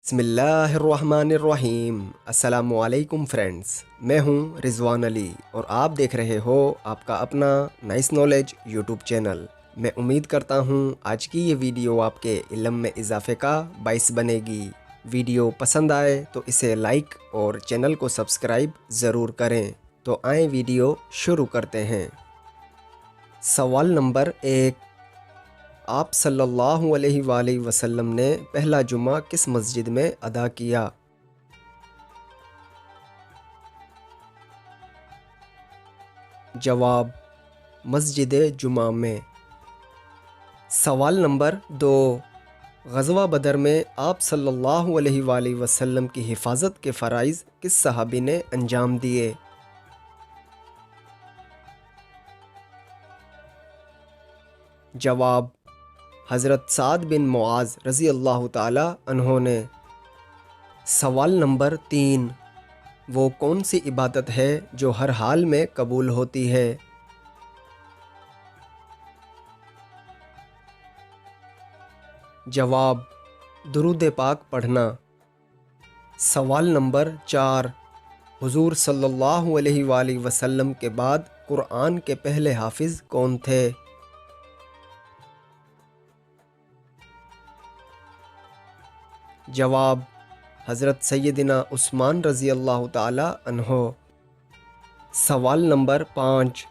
बिस्मिल्लाहिर्रहमानिर्रहीम। अस्सलामुअलैकुम फ्रेंड्स, मैं हूं रिजवान अली और आप देख रहे हो आपका अपना नाइस नॉलेज यूट्यूब चैनल। मैं उम्मीद करता हूं आज की ये वीडियो आपके इल्म में इजाफे का बाइस बनेगी। वीडियो पसंद आए तो इसे लाइक और चैनल को सब्सक्राइब ज़रूर करें। तो आए वीडियो शुरू करते हैं। सवाल नंबर 1, आप सल्लल्लाहु अलैहि वसल्लम ने पहला जुमा किस मस्जिद में अदा किया? जवाब, मस्जिद जुमा में। सवाल नंबर 2, ग़ज़वा बदर में आप सल्लल्लाहु अलैहि वसल्लम की हिफाजत के फ़राइज़ किस सहाबी ने अंजाम दिए? जवाब, हज़रत साद बिन मुआज़ रज़ी अल्लाह ताला अन्हों ने। सवाल नंबर 3, वो कौन सी इबादत है जो हर हाल में कबूल होती है? जवाब, दुरूद पाक पढ़ना। सवाल नंबर 4, हुज़ूर सल्लल्लाहु अलैहि वसल्लम के बाद कुरआन के पहले हाफिज़ कौन थे? जवाब, हज़रत सैयदिना उस्मान रज़ी अल्लाह ताला अन्हो। सवाल नंबर 5,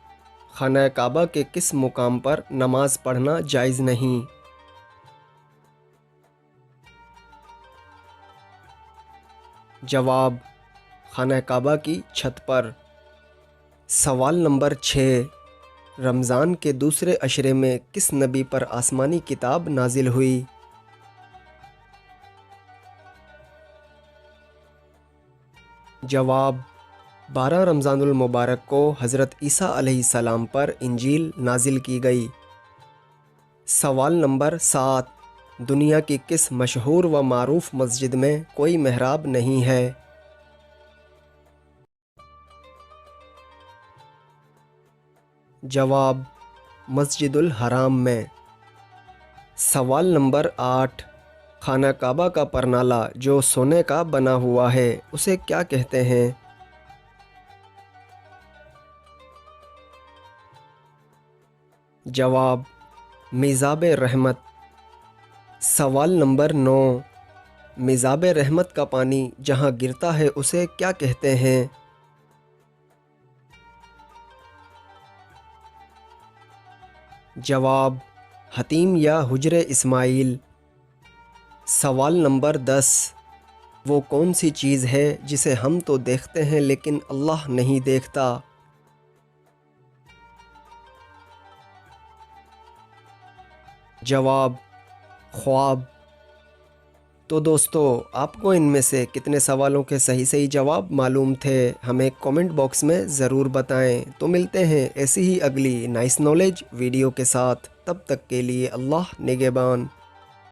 खाना काबा के किस मुकाम पर नमाज़ पढ़ना जायज़ नहीं? जवाब, खाना काबा की छत पर। सवाल नंबर 6, रमज़ान के दूसरे अशरे में किस नबी पर आसमानी किताब नाजिल हुई? जवाब, 12 रमज़ानुल मुबारक को हज़रत ईसा अलैहिस्सलाम पर इंजील नाजिल की गई। सवाल नंबर 7, दुनिया की किस मशहूर व मारूफ मस्जिद में कोई मेहराब नहीं है? जवाब, मस्जिदुल हराम में। सवाल नंबर 8, खाना काबा का परनाला जो सोने का बना हुआ है उसे क्या कहते हैं? जवाब, मिज़ाब रहमत। सवाल नंबर 9, मिज़ाब रहमत का पानी जहाँ गिरता है उसे क्या कहते हैं? जवाब, हतीम या हुजरे इस्माइल। सवाल नंबर 10, वो कौन सी चीज़ है जिसे हम तो देखते हैं लेकिन अल्लाह नहीं देखता? जवाब, ख्वाब। तो दोस्तों, आपको इनमें से कितने सवालों के सही सही जवाब मालूम थे हमें कमेंट बॉक्स में ज़रूर बताएं। तो मिलते हैं ऐसी ही अगली नाइस नॉलेज वीडियो के साथ। तब तक के लिए अल्लाह निगहबान।